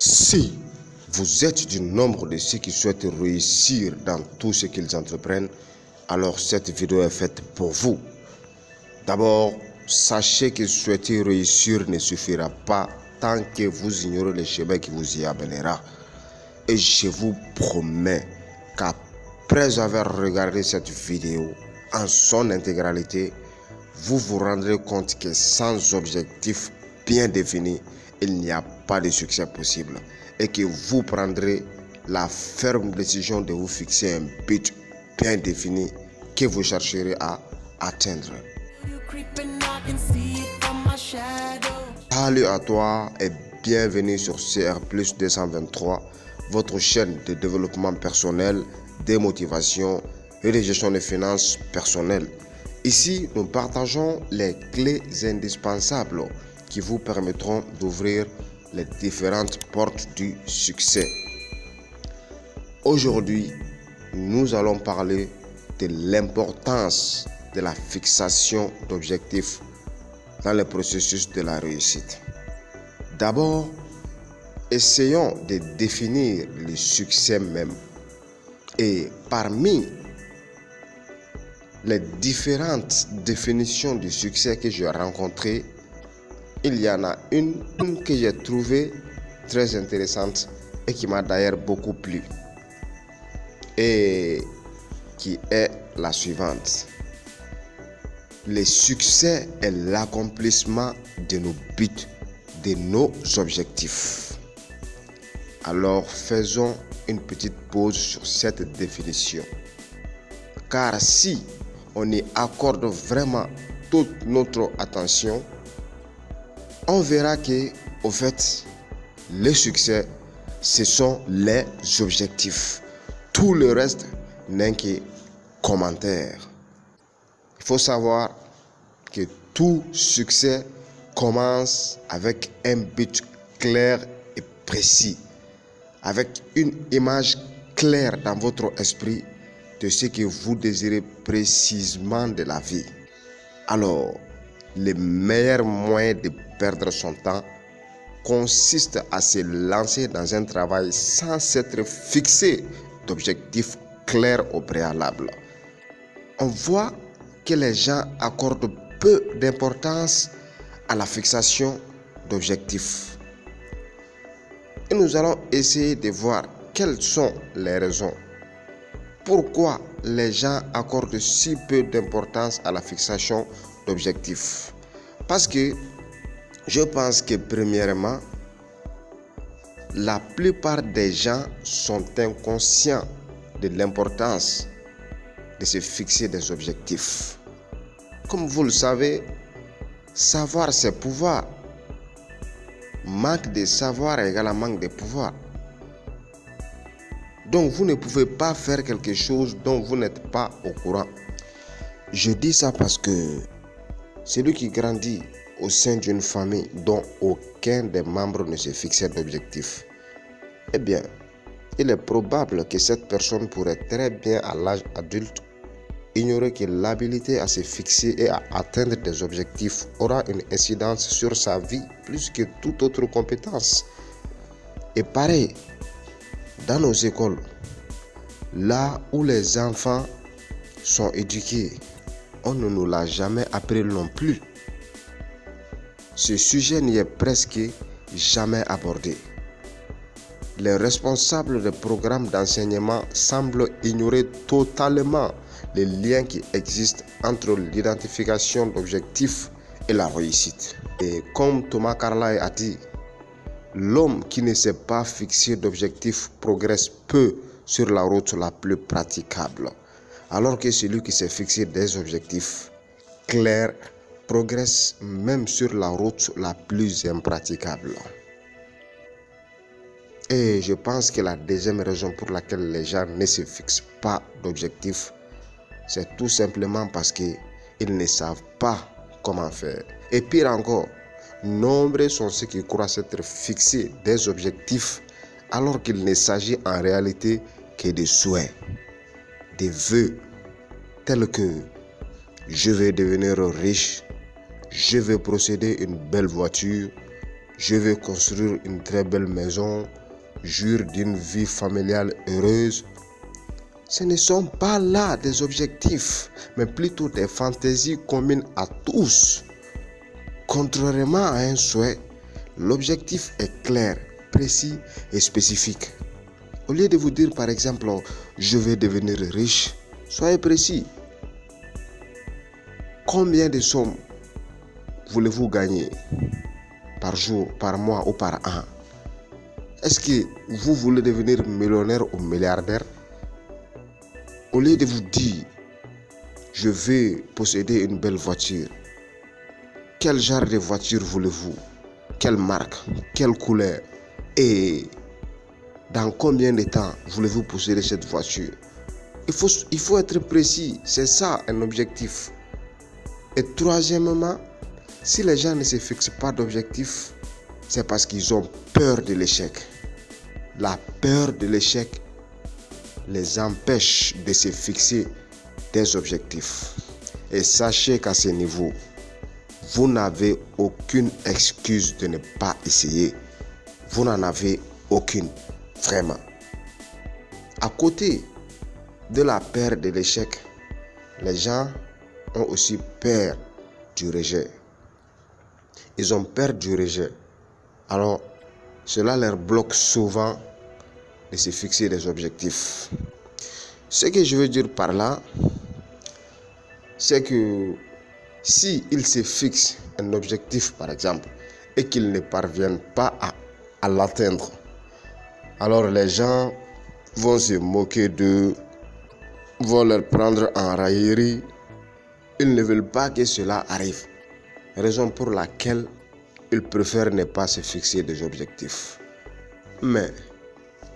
Si vous êtes du nombre de ceux qui souhaitent réussir dans tout ce qu'ils entreprennent, alors cette vidéo est faite pour vous. D'abord, sachez que souhaiter réussir ne suffira pas tant que vous ignorez le chemin qui vous y amènera. Et je vous promets qu'après avoir regardé cette vidéo en son intégralité, vous vous rendrez compte que sans objectif bien défini, il n'y a pas de succès possible et que vous prendrez la ferme décision de vous fixer un but bien défini que vous chercherez à atteindre. Salut à toi et bienvenue sur CR Plus 223, votre chaîne de développement personnel, de motivation et de gestion des finances personnelles. Ici, nous partageons les clés indispensables qui vous permettront d'ouvrir les différentes portes du succès. Aujourd'hui, nous allons parler de l'importance de la fixation d'objectifs dans le processus de la réussite. D'abord, essayons de définir le succès même. Et parmi les différentes définitions du succès que j'ai rencontrées, il y en a une que j'ai trouvée très intéressante et qui m'a d'ailleurs beaucoup plu. Et qui est la suivante. Le succès est l'accomplissement de nos buts, de nos objectifs. Alors faisons une petite pause sur cette définition. Car si on y accorde vraiment toute notre attention, on verra que, au fait, le succès, ce sont les objectifs. Tout le reste n'est que commentaire. Il faut savoir que tout succès commence avec un but clair et précis, avec une image claire dans votre esprit de ce que vous désirez précisément de la vie. Alors, le meilleur moyen de perdre son temps consiste à se lancer dans un travail sans s'être fixé d'objectifs clairs au préalable. On voit que les gens accordent peu d'importance à la fixation d'objectifs. Et nous allons essayer de voir quelles sont les raisons. Pourquoi les gens accordent si peu d'importance à la fixation d'objectifs? Parce que je pense que premièrement, la plupart des gens sont inconscients de l'importance de se fixer des objectifs. Comme vous le savez, savoir c'est pouvoir. Manque de savoir égale à manque de pouvoir. Donc vous ne pouvez pas faire quelque chose dont vous n'êtes pas au courant. Je dis ça parce que celui qui grandit au sein d'une famille dont aucun des membres ne se fixait d'objectif, eh bien, il est probable que cette personne pourrait très bien à l'âge adulte ignorer que l'habilité à se fixer et à atteindre des objectifs aura une incidence sur sa vie plus que toute autre compétence. Et pareil, dans nos écoles, là où les enfants sont éduqués, on ne nous l'a jamais appris non plus. Ce sujet n'y est presque jamais abordé. Les responsables des programmes d'enseignement semblent ignorer totalement les liens qui existent entre l'identification d'objectifs et la réussite. Et comme Thomas Carlyle a dit, l'homme qui ne s'est pas fixé d'objectifs progresse peu sur la route la plus praticable, alors que celui qui s'est fixé des objectifs clairs progresse même sur la route la plus impraticable. Et je pense que la deuxième raison pour laquelle les gens ne se fixent pas d'objectifs, c'est tout simplement parce qu'ils ne savent pas comment faire. Et pire encore, nombreux sont ceux qui croient s'être fixés des objectifs alors qu'il ne s'agit en réalité que de souhaits, des vœux tels que je vais devenir riche, je vais posséder une belle voiture, je vais construire une très belle maison, jouir d'une vie familiale heureuse. Ce ne sont pas là des objectifs, mais plutôt des fantaisies communes à tous. Contrairement à un souhait, l'objectif est clair, précis et spécifique. Au lieu de vous dire par exemple, je vais devenir riche, soyez précis. Combien de sommes voulez-vous gagner par jour, par mois ou par an? Est-ce que vous voulez devenir millionnaire ou milliardaire? Au lieu de vous dire, je vais posséder une belle voiture, quel genre de voiture voulez-vous? Quelle marque? Quelle couleur? Et dans combien de temps voulez-vous posséder cette voiture? Il faut être précis, c'est ça un objectif. Et troisièmement, si les gens ne se fixent pas d'objectif, c'est parce qu'ils ont peur de l'échec. La peur de l'échec les empêche de se fixer des objectifs. Et sachez qu'à ce niveau, vous n'avez aucune excuse de ne pas essayer. Vous n'en avez aucune, vraiment. À côté de la peur de l'échec, les gens ont aussi peur du rejet. Ils ont peur du rejet. Alors, cela leur bloque souvent de se fixer des objectifs. Ce que je veux dire par là, c'est que si ils se fixent un objectif, par exemple, et qu'ils ne parviennent pas à l'atteindre, alors les gens vont se moquer d'eux, vont leur prendre en raillerie. Ils ne veulent pas que cela arrive. Raison pour laquelle ils préfèrent ne pas se fixer des objectifs. Mais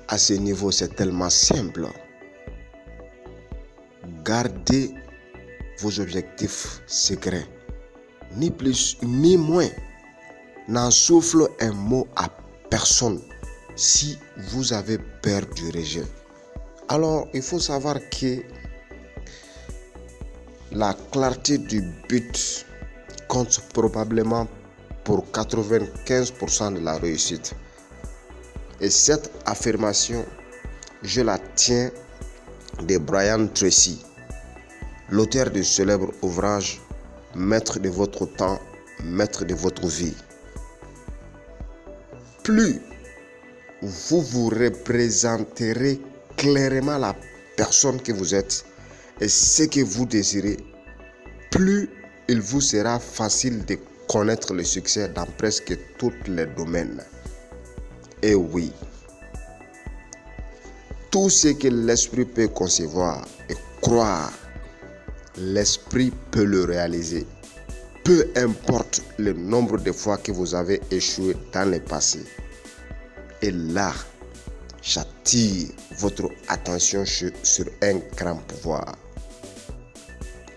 à ce niveau, c'est tellement simple. Gardez vos objectifs secrets. Ni plus ni moins. N'en souffle un mot à personne si vous avez peur du rejet. Alors, il faut savoir que la clarté du but compte probablement pour 95% de la réussite. Et cette affirmation, je la tiens de Brian Tracy, l'auteur du célèbre ouvrage Maître de votre temps, maître de votre vie. Plus vous vous représenterez clairement la personne que vous êtes et ce que vous désirez, plus il vous sera facile de connaître le succès dans presque tous les domaines. Et oui, tout ce que l'esprit peut concevoir et croire, l'esprit peut le réaliser. Peu importe le nombre de fois que vous avez échoué dans le passé. Et là, j'attire votre attention sur un grand pouvoir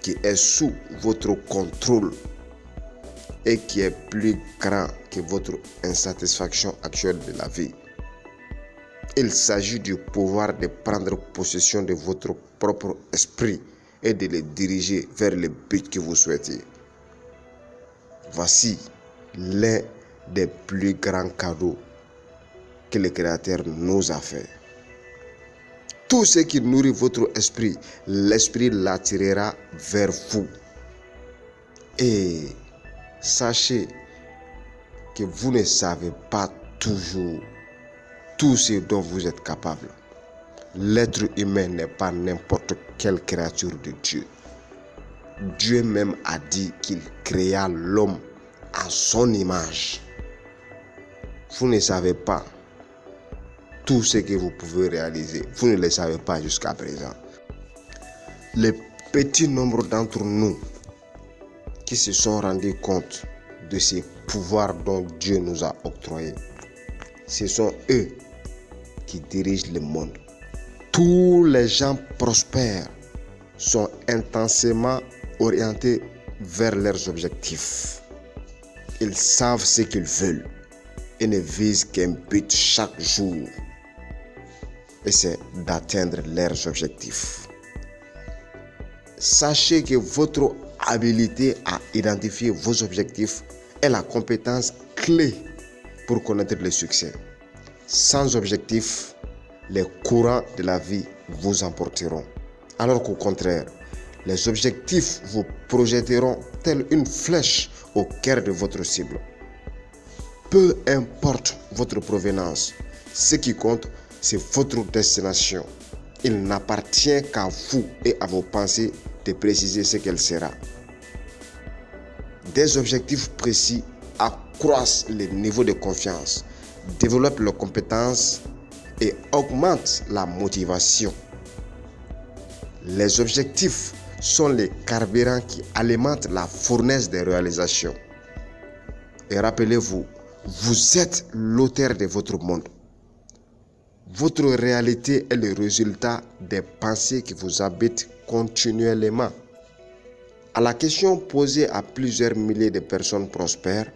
qui est sous votre contrôle et qui est plus grand que votre insatisfaction actuelle de la vie. Il s'agit du pouvoir de prendre possession de votre propre esprit et de le diriger vers le but que vous souhaitez. Voici l'un des plus grands cadeaux que le Créateur nous a fait. Tout ce qui nourrit votre esprit, l'esprit l'attirera vers vous. Et sachez que vous ne savez pas toujours tout ce dont vous êtes capable. L'être humain n'est pas n'importe quelle créature de Dieu. Dieu même a dit qu'il créa l'homme à son image. Vous ne savez pas tout ce que vous pouvez réaliser. Vous ne le savez pas jusqu'à présent. Le petit nombre d'entre nous qui se sont rendus compte de ces pouvoirs dont Dieu nous a octroyés, ce sont eux qui dirigent le monde. Tous les gens prospères sont intensément orientés vers leurs objectifs. Ils savent ce qu'ils veulent et ne visent qu'un but chaque jour. Et c'est d'atteindre leurs objectifs. Sachez que votre habilité à identifier vos objectifs est la compétence clé pour connaître le succès. Sans objectif, les courants de la vie vous emporteront. Alors qu'au contraire, les objectifs vous projetteront telle une flèche au cœur de votre cible. Peu importe votre provenance, ce qui compte, c'est votre destination. Il n'appartient qu'à vous et à vos pensées de préciser ce qu'elle sera. Des objectifs précis accroissent le niveau de confiance, développent leurs compétences et augmentent la motivation. Les objectifs sont les carburants qui alimentent la fournaise des réalisations. Et rappelez-vous, vous êtes l'auteur de votre monde. Votre réalité est le résultat des pensées qui vous habitent continuellement. À la question posée à plusieurs milliers de personnes prospères,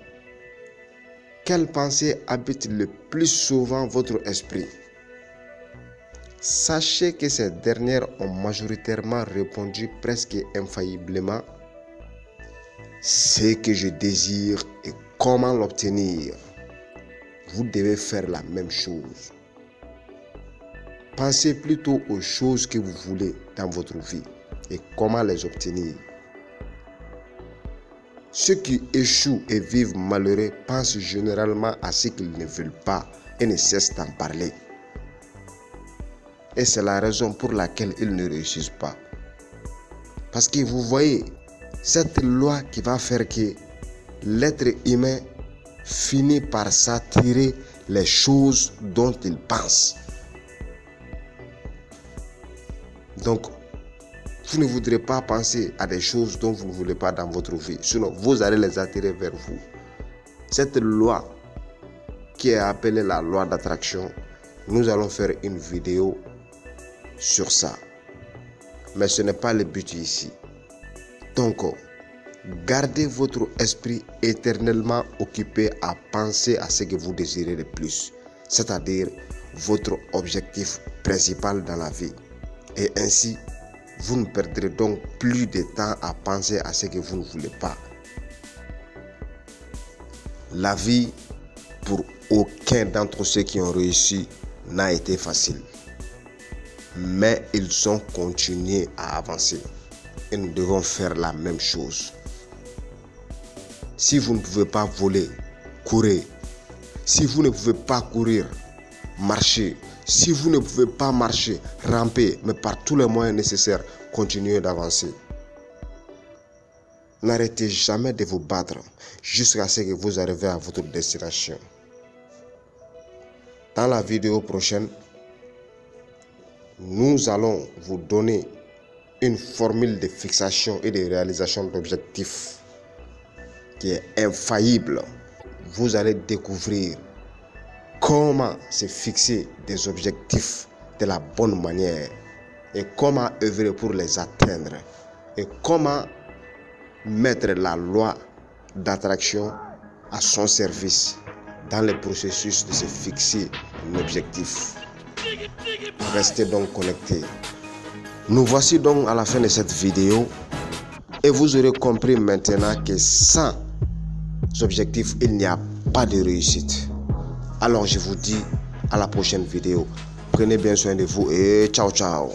quelle pensée habite le plus souvent votre esprit? Sachez que ces dernières ont majoritairement répondu presque infailliblement « Ce que je désire et comment l'obtenir ». Vous devez faire la même chose. Pensez plutôt aux choses que vous voulez dans votre vie et comment les obtenir. Ceux qui échouent et vivent malheureux pensent généralement à ce qu'ils ne veulent pas et ne cessent d'en parler. Et c'est la raison pour laquelle ils ne réussissent pas. Parce que vous voyez, cette loi qui va faire que l'être humain finit par s'attirer les choses dont il pense. Donc, vous ne voudrez pas penser à des choses dont vous ne voulez pas dans votre vie. Sinon, vous allez les attirer vers vous. Cette loi qui est appelée la loi d'attraction, nous allons faire une vidéo sur ça. Mais ce n'est pas le but ici. Donc, gardez votre esprit éternellement occupé à penser à ce que vous désirez le plus, c'est-à-dire votre objectif principal dans la vie. Et ainsi, vous ne perdrez donc plus de temps à penser à ce que vous ne voulez pas. La vie, pour aucun d'entre ceux qui ont réussi, n'a été facile. Mais ils ont continué à avancer. Et nous devons faire la même chose. Si vous ne pouvez pas voler, courez. Si vous ne pouvez pas courir, marchez. Si vous ne pouvez pas marcher, rampez, mais par tous les moyens nécessaires, continuez d'avancer. N'arrêtez jamais de vous battre jusqu'à ce que vous arrivez à votre destination. Dans la vidéo prochaine, nous allons vous donner une formule de fixation et de réalisation d'objectifs qui est infaillible. Vous allez découvrir comment se fixer des objectifs de la bonne manière et comment œuvrer pour les atteindre et comment mettre la loi d'attraction à son service dans le processus de se fixer un objectif. Restez donc connectés. Nous voici donc à la fin de cette vidéo et vous aurez compris maintenant que sans objectif, il n'y a pas de réussite. Alors je vous dis à la prochaine vidéo. Prenez bien soin de vous et ciao ciao.